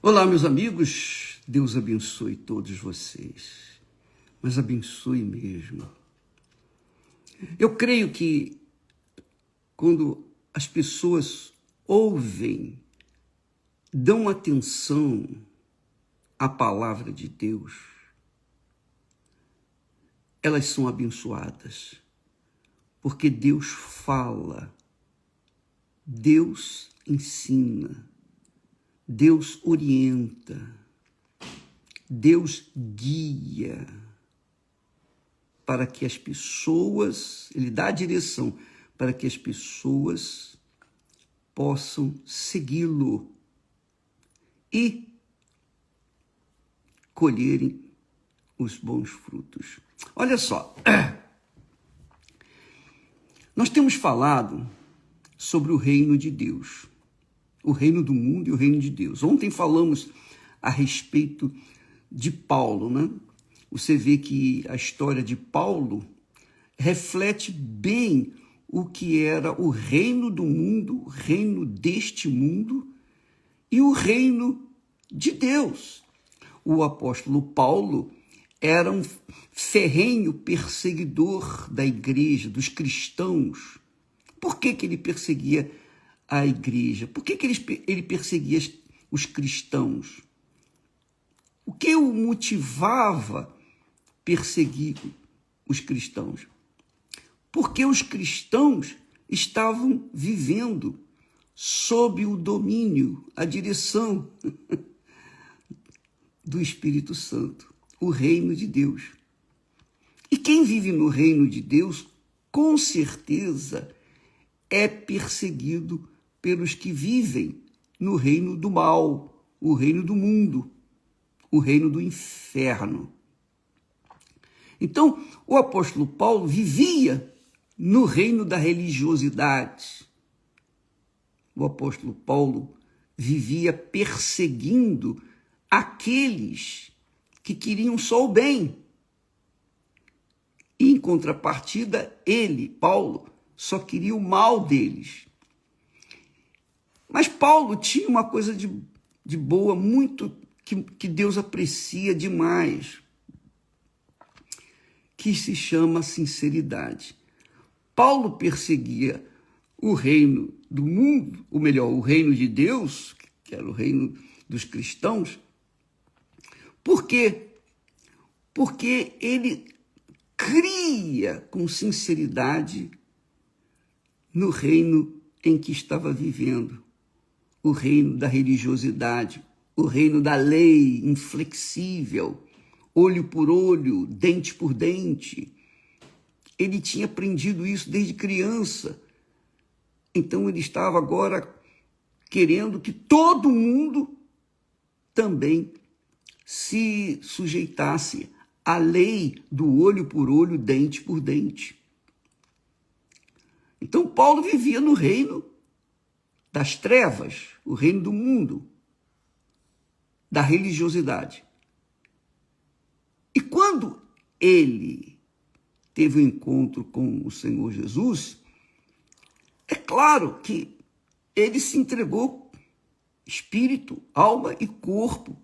Olá, meus amigos, Deus abençoe todos vocês, mas abençoe mesmo. Eu creio que quando as pessoas ouvem, dão atenção à palavra de Deus, elas são abençoadas, porque Deus fala, Deus ensina, Deus orienta, Deus guia para que as pessoas, Ele dá a direção para que as pessoas possam segui-lo e colherem os bons frutos. Olha só, nós temos falado sobre o reino de Deus, o reino do mundo e o reino de Deus. Ontem falamos a respeito de Paulo, né? Você vê que a história de Paulo reflete bem o que era o reino do mundo, o reino deste mundo e o reino de Deus. O apóstolo Paulo era um ferrenho perseguidor da igreja, dos cristãos. Por que ele perseguia a igreja? Por que ele perseguia os cristãos? O que o motivava a perseguir os cristãos? Porque os cristãos estavam vivendo sob o domínio, a direção do Espírito Santo, o reino de Deus. E quem vive no reino de Deus, com certeza, é perseguido pelos que vivem no reino do mal, o reino do mundo, o reino do inferno. Então, o apóstolo Paulo vivia no reino da religiosidade. O apóstolo Paulo vivia perseguindo aqueles que queriam só o bem. E, em contrapartida, ele, Paulo, só queria o mal deles. Mas Paulo tinha uma coisa de boa, muito que Deus aprecia demais, que se chama sinceridade. Paulo perseguia o reino do mundo, ou melhor, o reino de Deus, que era o reino dos cristãos. Por quê? Porque ele cria com sinceridade no reino em que estava vivendo, o reino da religiosidade, o reino da lei inflexível, olho por olho, dente por dente. Ele tinha aprendido isso desde criança. Então ele estava agora querendo que todo mundo também se sujeitasse à lei do olho por olho, dente por dente. Então Paulo vivia no reino das trevas, o reino do mundo, da religiosidade. E quando ele teve um encontro com o Senhor Jesus, é claro que ele se entregou espírito, alma e corpo.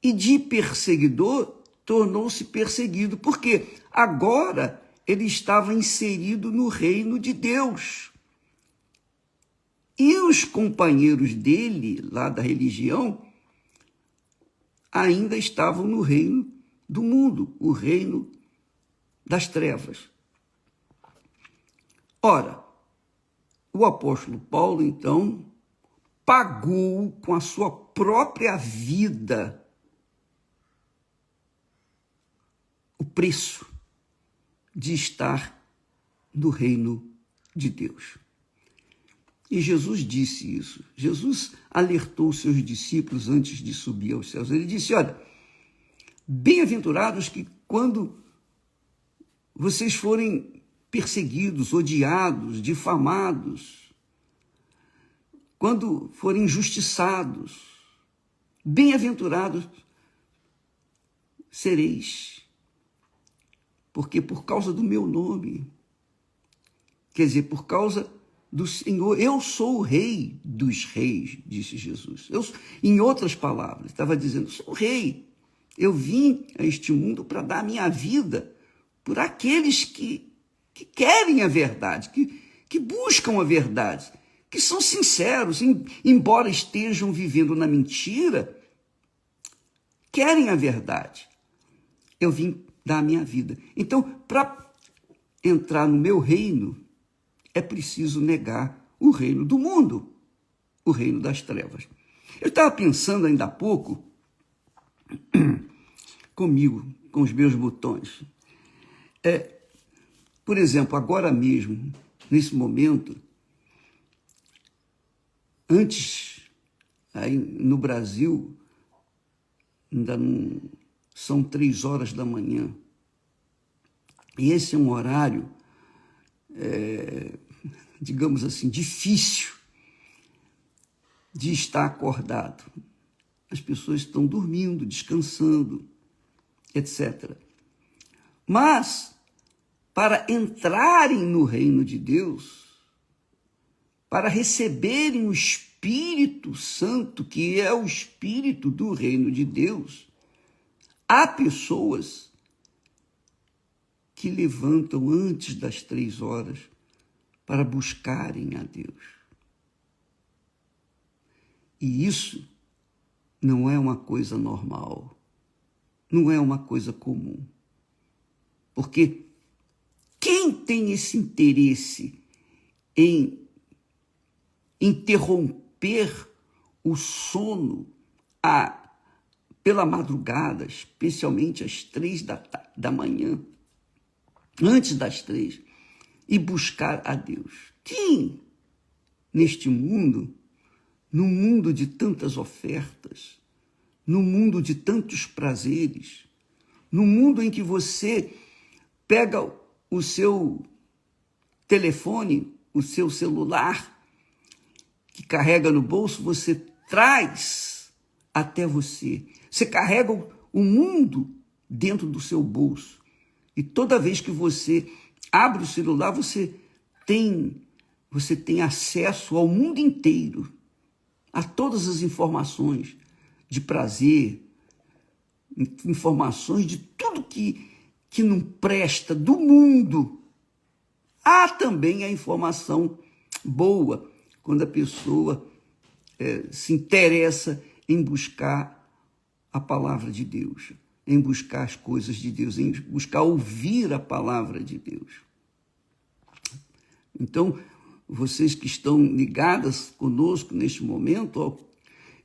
E de perseguidor tornou-se perseguido, porque agora ele estava inserido no reino de Deus. E os companheiros dele, lá da religião, ainda estavam no reino do mundo, o reino das trevas. Ora, o apóstolo Paulo, então, pagou com a sua própria vida o preço de estar no reino de Deus. E Jesus disse isso. Jesus alertou os seus discípulos antes de subir aos céus. Ele disse, olha, bem-aventurados que quando vocês forem perseguidos, odiados, difamados, quando forem injustiçados, bem-aventurados sereis, porque por causa do meu nome, quer dizer, por causa do Senhor. Eu sou o rei dos reis, disse Jesus. Em outras palavras, estava dizendo, sou o rei. Eu vim a este mundo para dar a minha vida por aqueles que querem a verdade, que buscam a verdade, que são sinceros, embora estejam vivendo na mentira, querem a verdade. Eu vim dar a minha vida. Então, para entrar no meu reino, é preciso negar o reino do mundo, o reino das trevas. Eu estava pensando ainda há pouco, comigo, com os meus botões. Por exemplo, agora mesmo, nesse momento, antes, aí no Brasil, ainda não são 3 horas da manhã. E esse é um horário, digamos assim, difícil de estar acordado. As pessoas estão dormindo, descansando, etc. Mas, para entrarem no reino de Deus, para receberem o Espírito Santo, que é o Espírito do reino de Deus, há pessoas que levantam antes das 3 horas para buscarem a Deus. E isso não é uma coisa normal, não é uma coisa comum. Porque quem tem esse interesse em interromper o sono pela madrugada, especialmente às 3 da manhã, antes das 3, e buscar a Deus? Quem neste mundo, no mundo de tantas ofertas, no mundo de tantos prazeres, no mundo em que você pega o seu telefone, o seu celular, que carrega no bolso, você traz até você. Você carrega o mundo dentro do seu bolso. E toda vez que você abre o celular, você tem acesso ao mundo inteiro, a todas as informações de prazer, informações de tudo que não presta do mundo. Há também a informação boa, quando a pessoa se interessa em buscar a palavra de Deus, em buscar as coisas de Deus, em buscar ouvir a palavra de Deus. Então, vocês que estão ligadas conosco neste momento,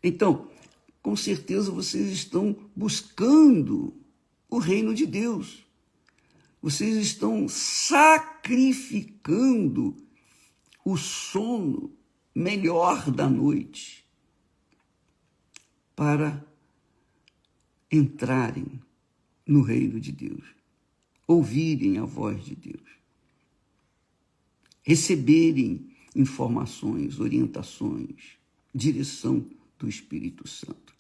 então, com certeza vocês estão buscando o reino de Deus. Vocês estão sacrificando o sono melhor da noite para entrarem no reino de Deus, ouvirem a voz de Deus, receberem informações, orientações, direção do Espírito Santo.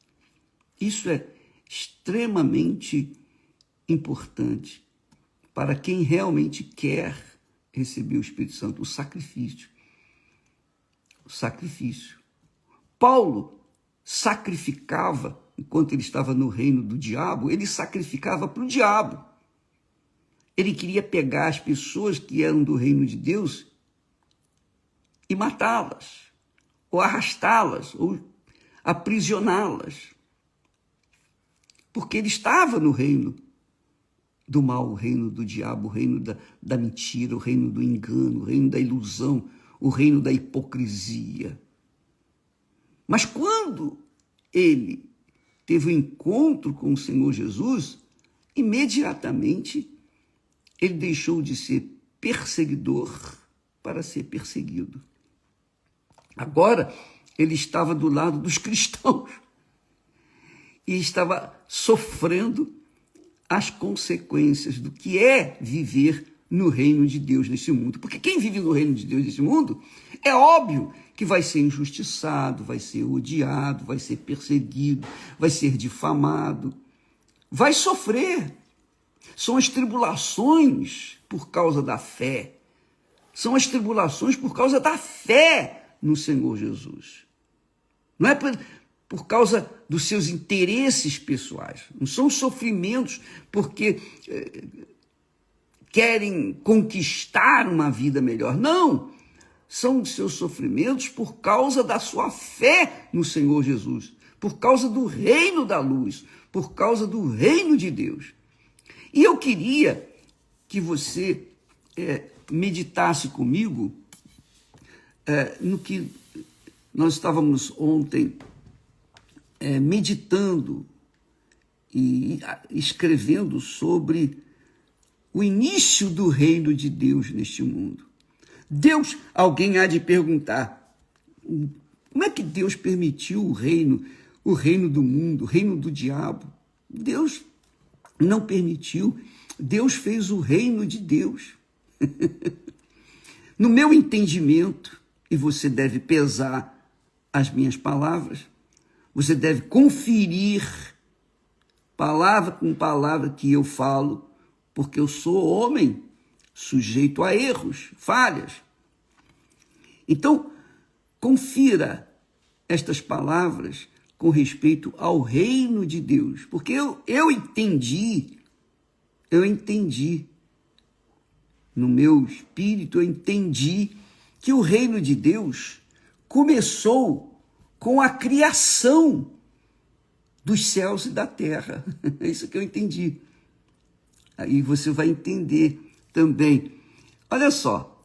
Isso é extremamente importante para quem realmente quer receber o Espírito Santo, o sacrifício. O sacrifício. Paulo sacrificava, enquanto ele estava no reino do diabo, ele sacrificava para o diabo. Ele queria pegar as pessoas que eram do reino de Deus e matá-las, ou arrastá-las, ou aprisioná-las. Porque ele estava no reino do mal, o reino do diabo, o reino da mentira, o reino do engano, o reino da ilusão, o reino da hipocrisia. Mas quando ele teve um encontro com o Senhor Jesus, imediatamente ele deixou de ser perseguidor para ser perseguido. Agora ele estava do lado dos cristãos e estava sofrendo as consequências do que é viver no reino de Deus nesse mundo. Porque quem vive no reino de Deus nesse mundo, é óbvio que vai ser injustiçado, vai ser odiado, vai ser perseguido, vai ser difamado, vai sofrer. São as tribulações por causa da fé, São as tribulações por causa da fé no Senhor Jesus. Não é por causa dos seus interesses pessoais. Não são sofrimentos porque querem conquistar uma vida melhor. Não! São os seus sofrimentos por causa da sua fé no Senhor Jesus, por causa do reino da luz, por causa do reino de Deus. E eu queria que você meditasse comigo no que nós estávamos ontem meditando e escrevendo sobre o início do reino de Deus neste mundo. Alguém há de perguntar, como é que Deus permitiu o reino do mundo, o reino do diabo? Deus não permitiu, Deus fez o reino de Deus. No meu entendimento, e você deve pesar as minhas palavras, você deve conferir palavra com palavra que eu falo, porque eu sou homem, sujeito a erros, falhas. Então, confira estas palavras com respeito ao reino de Deus, porque eu entendi, no meu espírito, eu entendi que o reino de Deus começou com a criação dos céus e da terra. É isso que eu entendi. Aí você vai entender também. Olha só,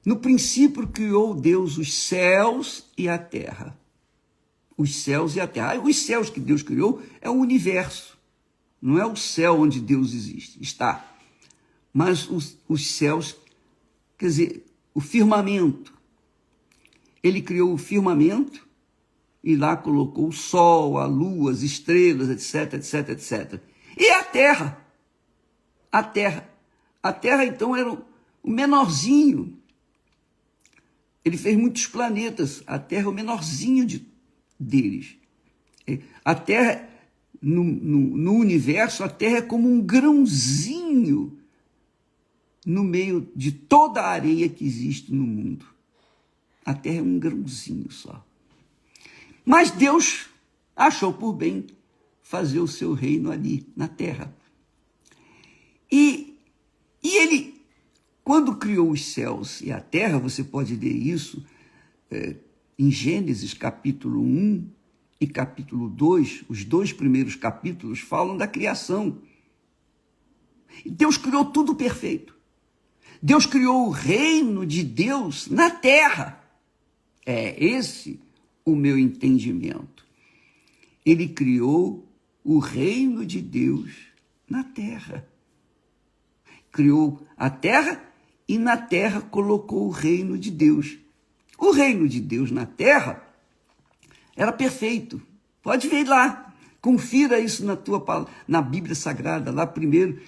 no princípio criou Deus os céus e a terra. Os céus e a terra. Os céus que Deus criou é o universo. Não é o céu onde Deus está. Mas os céus, quer dizer, o firmamento. Ele criou o firmamento e lá colocou o sol, a lua, as estrelas, etc, etc, etc. E a terra? A terra, então, era o menorzinho. Ele fez muitos planetas. A terra é o menorzinho deles. A terra, no universo, a terra é como um grãozinho no meio de toda a areia que existe no mundo. A terra é um grãozinho só. Mas Deus achou por bem fazer o seu reino ali na terra. E ele, quando criou os céus e a terra, você pode ler isso em Gênesis capítulo 1 e capítulo 2, os dois primeiros capítulos falam da criação. Deus criou tudo perfeito. Deus criou o reino de Deus na terra. É esse o meu entendimento. Ele criou o reino de Deus na terra. Criou a terra e na terra colocou o reino de Deus. O reino de Deus na terra era perfeito. Pode ver lá, confira isso na Bíblia Sagrada, lá primeiro,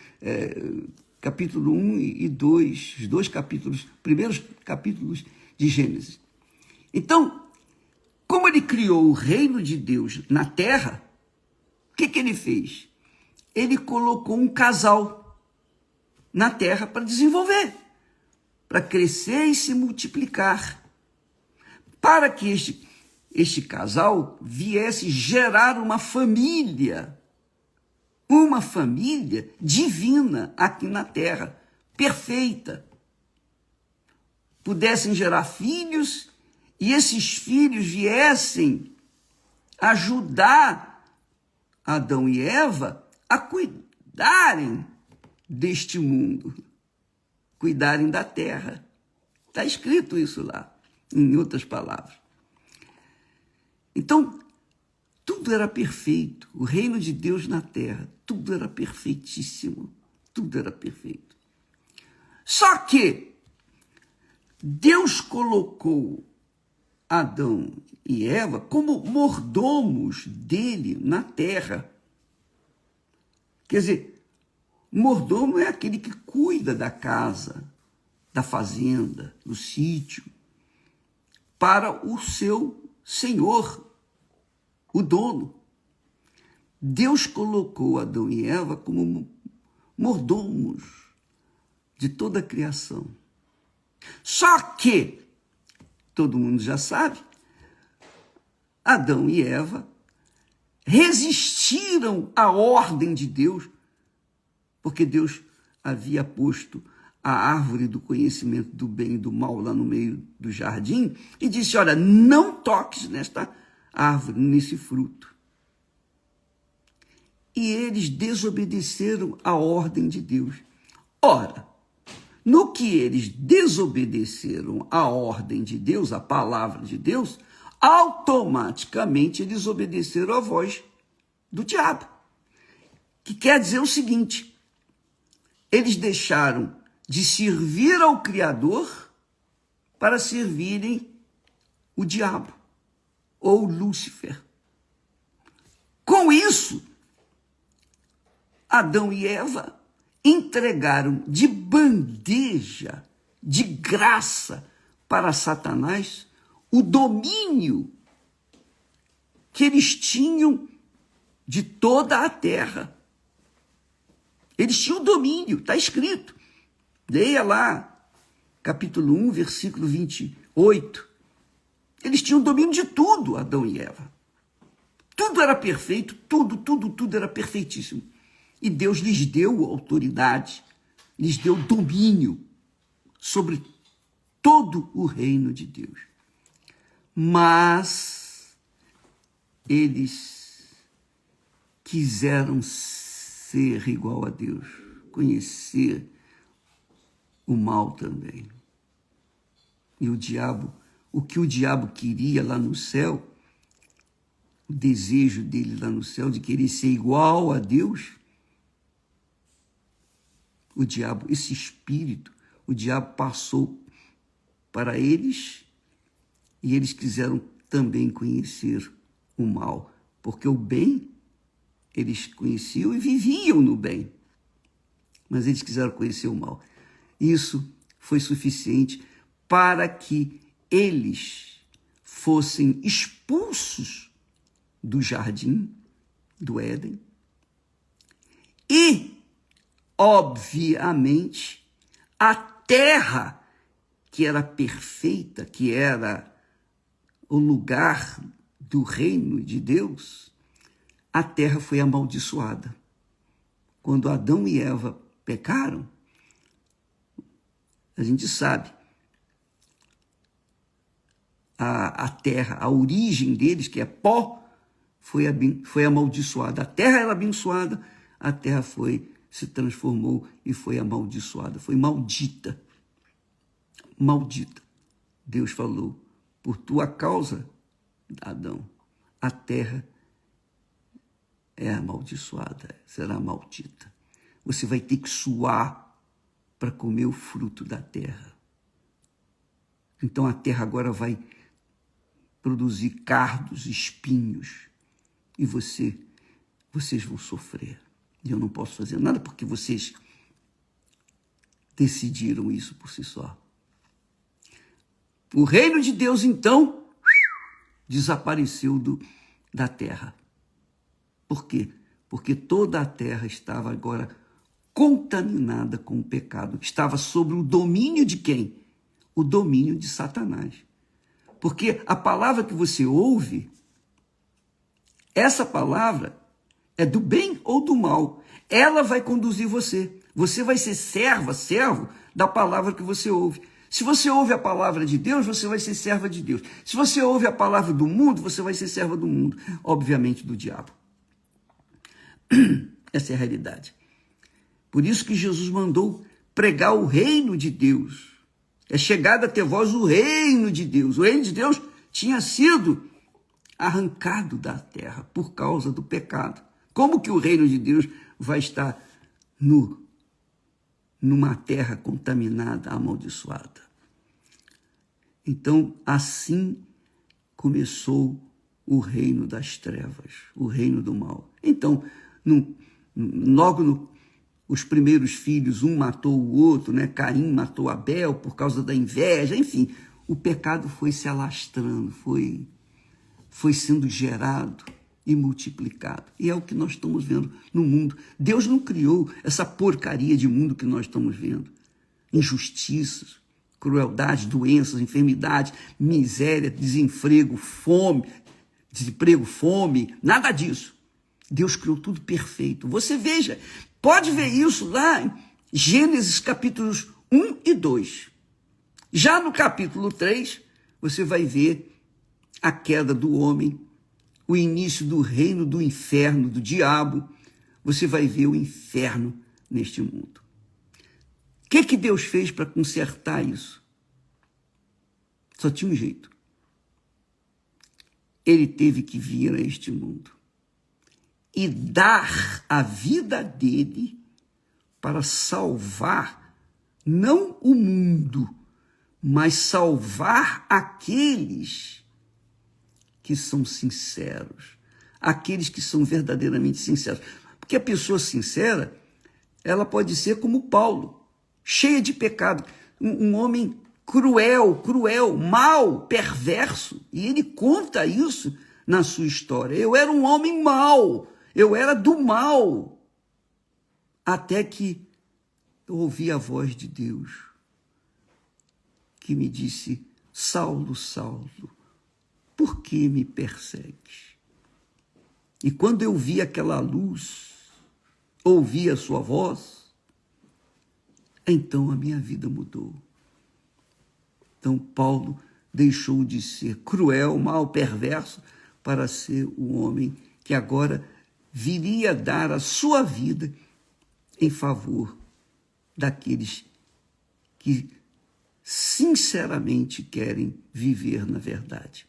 capítulo 1 e 2, os dois capítulos, primeiros capítulos de Gênesis. Então, como ele criou o reino de Deus na terra, o que ele fez? Ele colocou um casal na terra para desenvolver, para crescer e se multiplicar, para que este casal viesse gerar uma família divina aqui na terra, perfeita. Pudessem gerar filhos e esses filhos viessem ajudar Adão e Eva a cuidarem deste mundo, cuidarem da terra. Está escrito isso lá, em outras palavras. Então, tudo era perfeito. O reino de Deus na terra, tudo era perfeitíssimo. Tudo era perfeito. Só que Deus colocou Adão e Eva como mordomos dele na terra. Quer dizer, mordomo é aquele que cuida da casa, da fazenda, do sítio, para o seu senhor, o dono. Deus colocou Adão e Eva como mordomos de toda a criação. Só que, todo mundo já sabe, Adão e Eva resistiram à ordem de Deus, porque Deus havia posto a árvore do conhecimento do bem e do mal lá no meio do jardim e disse, olha, não toques nesta árvore, nesse fruto. E eles desobedeceram à ordem de Deus. Ora, no que eles desobedeceram à ordem de Deus, à palavra de Deus, automaticamente eles obedeceram à voz do diabo. Que quer dizer o seguinte, eles deixaram de servir ao Criador para servirem o diabo ou Lúcifer. Com isso, Adão e Eva entregaram de bandeja, de graça para Satanás, o domínio que eles tinham de toda a terra. Eles tinham domínio, está escrito. Leia lá, capítulo 1, versículo 28. Eles tinham domínio de tudo, Adão e Eva. Tudo era perfeito, tudo era perfeitíssimo. E Deus lhes deu autoridade, lhes deu domínio sobre todo o reino de Deus. Mas eles quiseram ser igual a Deus, conhecer o mal também. E o diabo, o que o diabo queria lá no céu, o desejo dele lá no céu de querer ser igual a Deus, o diabo, esse espírito, o diabo passou para eles e eles quiseram também conhecer o mal, porque o bem eles conheciam e viviam no bem, mas eles quiseram conhecer o mal. Isso foi suficiente para que eles fossem expulsos do jardim do Éden e, obviamente, a terra que era perfeita, que era o lugar do reino de Deus, a terra foi amaldiçoada. Quando Adão e Eva pecaram, a gente sabe, a terra, a origem deles, que é pó, foi amaldiçoada. A terra era abençoada, a terra se transformou e foi amaldiçoada, foi maldita. Maldita. Deus falou, por tua causa, Adão, a terra é amaldiçoada, será maldita. Você vai ter que suar para comer o fruto da terra. Então a terra agora vai produzir cardos, espinhos, e vocês vão sofrer. E eu não posso fazer nada porque vocês decidiram isso por si só. O reino de Deus, então, desapareceu da terra. Por quê? Porque toda a terra estava agora contaminada com o pecado. Estava sob o domínio de quem? O domínio de Satanás. Porque a palavra que você ouve, essa palavra é do bem ou do mal. Ela vai conduzir você. Você vai ser servo da palavra que você ouve. Se você ouve a palavra de Deus, você vai ser serva de Deus. Se você ouve a palavra do mundo, você vai ser serva do mundo. Obviamente do diabo. Essa é a realidade. Por isso que Jesus mandou pregar o reino de Deus. É chegado até vós o reino de Deus. O reino de Deus tinha sido arrancado da terra por causa do pecado. Como que o reino de Deus vai estar numa terra contaminada, amaldiçoada? Então, assim começou o reino das trevas, o reino do mal. Então, os primeiros filhos, um matou o outro, né? Caim matou Abel por causa da inveja, enfim, o pecado foi se alastrando, foi sendo gerado e multiplicado. E é o que nós estamos vendo no mundo. Deus não criou essa porcaria de mundo que nós estamos vendo. Injustiças, crueldade, doenças, enfermidades, miséria, desemprego, fome, nada disso. Deus criou tudo perfeito. Você veja, pode ver isso lá em Gênesis capítulos 1 e 2. Já no capítulo 3, você vai ver a queda do homem, o início do reino do inferno, do diabo. Você vai ver o inferno neste mundo. O que Deus fez para consertar isso? Só tinha um jeito. Ele teve que vir a este mundo e dar a vida dele para salvar não o mundo, mas salvar aqueles que são sinceros, aqueles que são verdadeiramente sinceros. Porque a pessoa sincera, ela pode ser como Paulo, cheia de pecado, um homem cruel, mau, perverso. E ele conta isso na sua história. Eu era um homem mau, eu era do mal, até que eu ouvi a voz de Deus, que me disse: Saulo, Saulo, por que me persegues? E quando eu vi aquela luz, ouvi a sua voz, então a minha vida mudou. Então Paulo deixou de ser cruel, mau, perverso, para ser o homem que agora viria dar a sua vida em favor daqueles que sinceramente querem viver na verdade.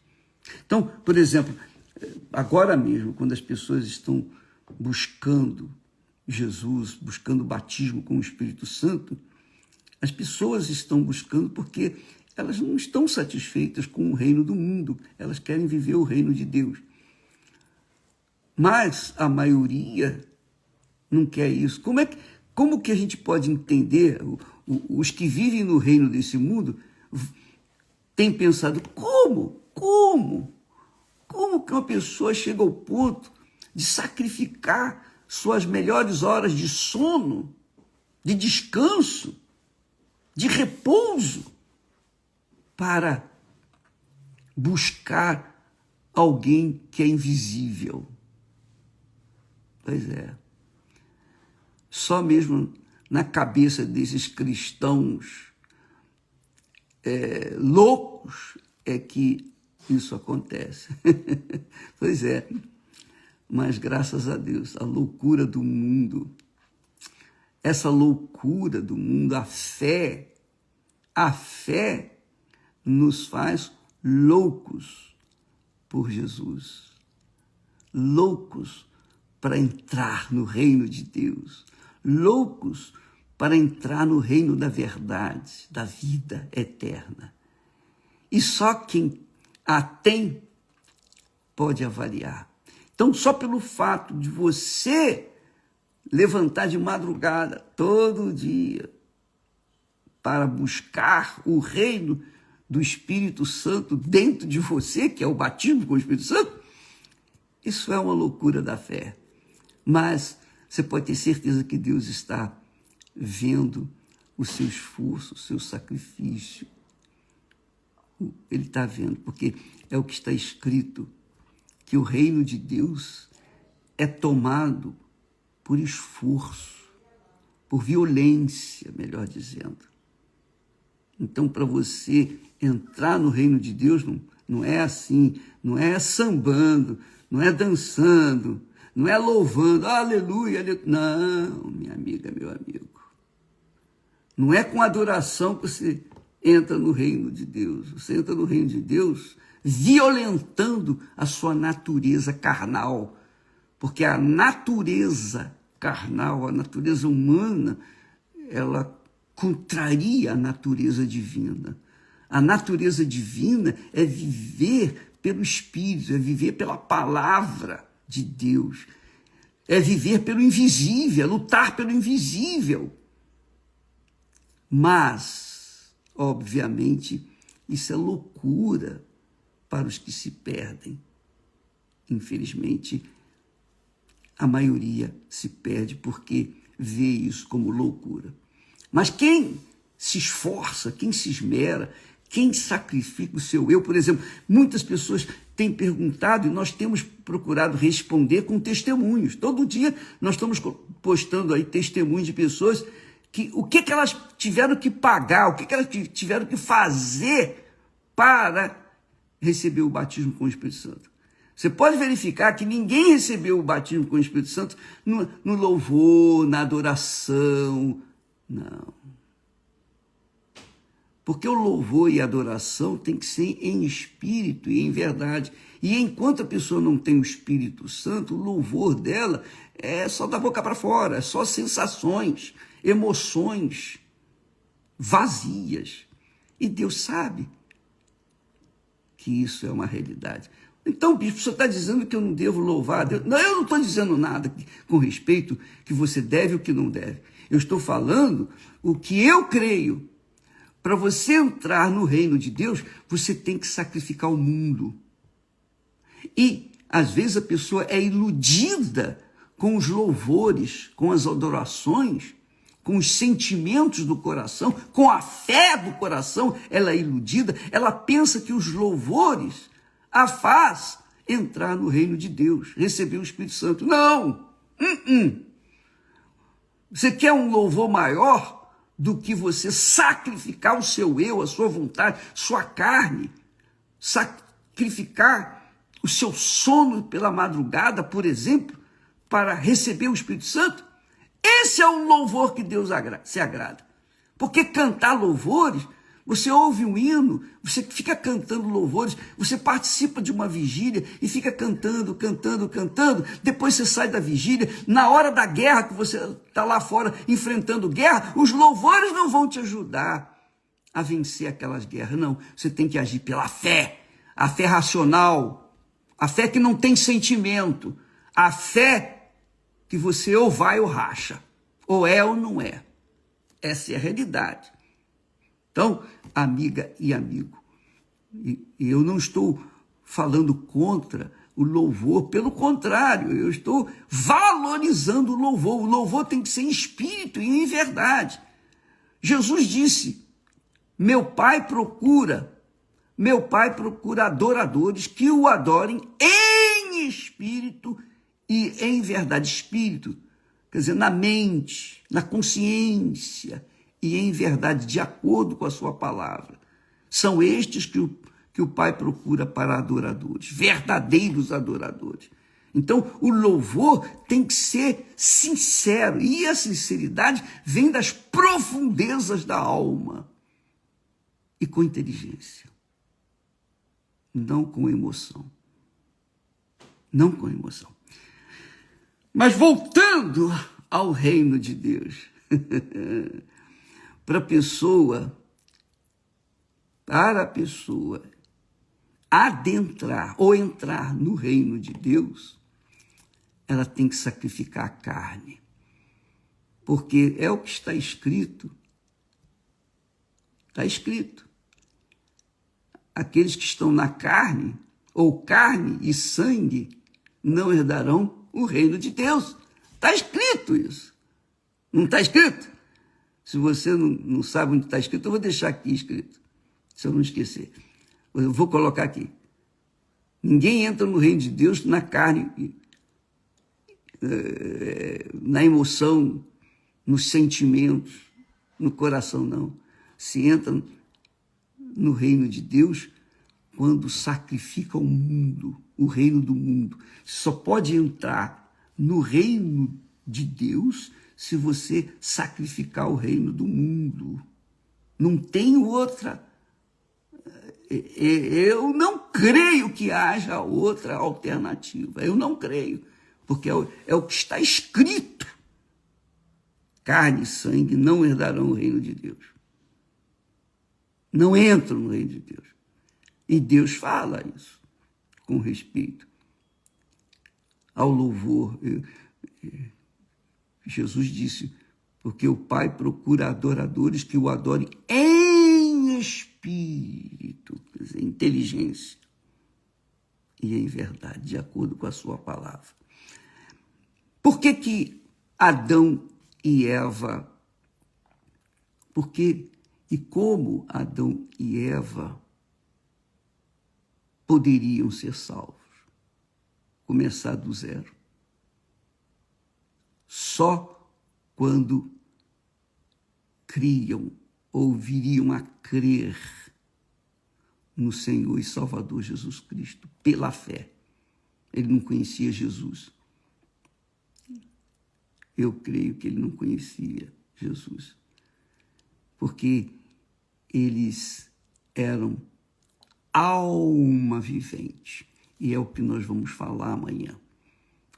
Então, por exemplo, agora mesmo, quando as pessoas estão buscando Jesus, buscando o batismo com o Espírito Santo, as pessoas estão buscando porque elas não estão satisfeitas com o reino do mundo, elas querem viver o reino de Deus. Mas a maioria não quer isso. Como que a gente pode entender os que vivem no reino desse mundo têm pensado, como que uma pessoa chega ao ponto de sacrificar suas melhores horas de sono, de descanso, de repouso, para buscar alguém que é invisível? Pois é. Só mesmo na cabeça desses cristãos loucos é que isso acontece. Pois é. Mas graças a Deus, a loucura do mundo, essa loucura do mundo, a fé nos faz loucos por Jesus, loucos para entrar no reino de Deus, loucos para entrar no reino da verdade, da vida eterna. E só quem a tem pode avaliar. Então, só pelo fato de você levantar de madrugada todo dia para buscar o reino do Espírito Santo dentro de você, que é o batismo com o Espírito Santo, isso é uma loucura da fé. Mas você pode ter certeza que Deus está vendo o seu esforço, o seu sacrifício. Ele está vendo, porque é o que está escrito, que o reino de Deus é tomado por esforço, por violência, melhor dizendo. Então, para você entrar no reino de Deus, não é assim, não é sambando, não é dançando, não é louvando, aleluia, aleluia. Não, minha amiga, meu amigo. Não é com adoração que você entra no reino de Deus. Você entra no reino de Deus violentando a sua natureza carnal. Porque a natureza carnal, a natureza humana, ela contraria a natureza divina. A natureza divina é viver pelo Espírito, é viver pela palavra de Deus, é viver pelo invisível, é lutar pelo invisível. Mas, obviamente, isso é loucura para os que se perdem. Infelizmente, a maioria se perde porque vê isso como loucura. Mas quem se esforça, quem se esmera, quem sacrifica o seu eu. Por exemplo, muitas pessoas têm perguntado e nós temos procurado responder com testemunhos. Todo dia nós estamos postando aí testemunhos de pessoas que o que elas tiveram que pagar, o que elas tiveram que fazer para receber o batismo com o Espírito Santo. Você pode verificar que ninguém recebeu o batismo com o Espírito Santo no louvor, na adoração. Não. Porque o louvor e a adoração tem que ser em espírito e em verdade. E enquanto a pessoa não tem o Espírito Santo, o louvor dela é só da boca para fora, é só sensações, emoções vazias. E Deus sabe que isso é uma realidade. Então, bispo, o senhor está dizendo que eu não devo louvar a Deus? Não, eu não estou dizendo nada com respeito que você deve ou que não deve. Eu estou falando o que eu creio. Para você entrar no reino de Deus, você tem que sacrificar o mundo. E, às vezes, a pessoa é iludida com os louvores, com as adorações, com os sentimentos do coração, com a fé do coração. Ela é iludida, ela pensa que os louvores a faz entrar no reino de Deus, receber o Espírito Santo. Não! Você quer um louvor maior do que você sacrificar o seu eu, a sua vontade, sua carne, sacrificar o seu sono pela madrugada, por exemplo, para receber o Espírito Santo? Esse é um louvor que Deus se agrada. Porque cantar louvores, você ouve um hino, você fica cantando louvores, você participa de uma vigília e fica cantando, depois você sai da vigília, na hora da guerra que você está lá fora enfrentando guerra, os louvores não vão te ajudar a vencer aquelas guerras, não. Você tem que agir pela fé, a fé racional, a fé que não tem sentimento, a fé que você ou vai ou racha, ou é ou não é. Essa é a realidade. Então, amiga e amigo, eu não estou falando contra o louvor, pelo contrário, eu estou valorizando o louvor. O louvor tem que ser em espírito e em verdade. Jesus disse, meu pai procura adoradores que o adorem em espírito e em verdade. Espírito, quer dizer, na mente, na consciência, e em verdade, de acordo com a sua palavra. São estes que o Pai procura para adoradores, verdadeiros adoradores. Então, o louvor tem que ser sincero, e a sinceridade vem das profundezas da alma e com inteligência, não com emoção. Não com emoção. Mas voltando ao reino de Deus, para a pessoa adentrar ou entrar no reino de Deus, ela tem que sacrificar a carne. Porque é o que está escrito. Está escrito. Aqueles que estão na carne, ou carne e sangue, não herdarão o reino de Deus. Está escrito isso. Não está escrito? Se você não sabe onde está escrito, eu vou deixar aqui escrito, se eu não esquecer. Eu vou colocar aqui. Ninguém entra no reino de Deus na carne, na emoção, nos sentimentos, no coração, não. Se entra no reino de Deus quando sacrifica o mundo, o reino do mundo. Só pode entrar no reino de Deus se você sacrificar o reino do mundo. Não tem outra. Eu não creio que haja outra alternativa. Eu não creio, porque é o que está escrito. Carne e sangue não herdarão o reino de Deus. Não entram no reino de Deus. E Deus fala isso com respeito ao louvor. Jesus disse, porque o Pai procura adoradores que o adorem em espírito, quer dizer, inteligência e em verdade, de acordo com a sua palavra. Por que Adão e Eva? Porque E como Adão e Eva poderiam ser salvos? Começar do zero. Só quando criam ou viriam a crer no Senhor e Salvador Jesus Cristo, pela fé. Ele não conhecia Jesus. Eu creio que ele não conhecia Jesus, porque eles eram alma vivente, e é o que nós vamos falar amanhã.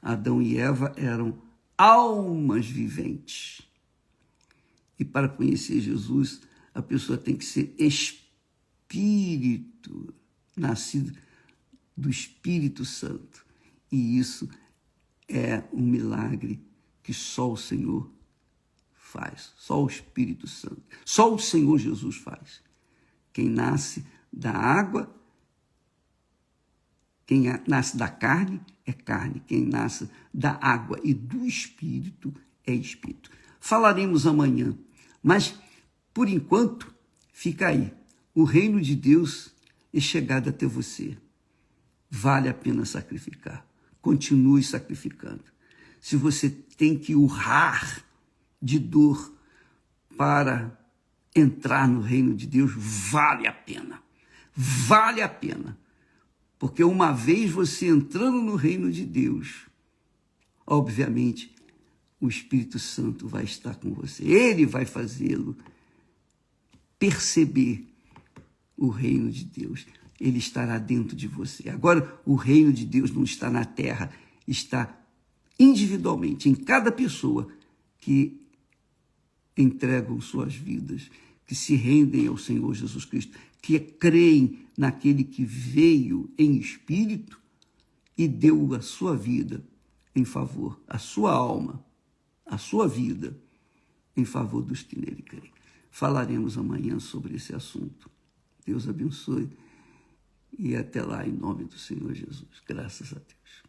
Adão e Eva eram almas viventes. E para conhecer Jesus, a pessoa tem que ser espírito, nascido do Espírito Santo. E isso é um milagre que só o Senhor faz, só o Espírito Santo, só o Senhor Jesus faz. Quem nasce da água, quem nasce da carne é carne, quem nasce da água e do Espírito é Espírito. Falaremos amanhã, mas por enquanto fica aí. O reino de Deus é chegado até você. Vale a pena sacrificar. Continue sacrificando. Se você tem que urrar de dor para entrar no reino de Deus, vale a pena. Vale a pena. Porque uma vez você entrando no reino de Deus, obviamente, o Espírito Santo vai estar com você. Ele vai fazê-lo perceber o reino de Deus. Ele estará dentro de você. Agora, o reino de Deus não está na terra, está individualmente, em cada pessoa que entregam suas vidas, que se rendem ao Senhor Jesus Cristo, que creem naquele que veio em espírito e deu a sua vida em favor, a sua alma, a sua vida em favor dos que nele creem. Falaremos amanhã sobre esse assunto. Deus abençoe e até lá, em nome do Senhor Jesus. Graças a Deus.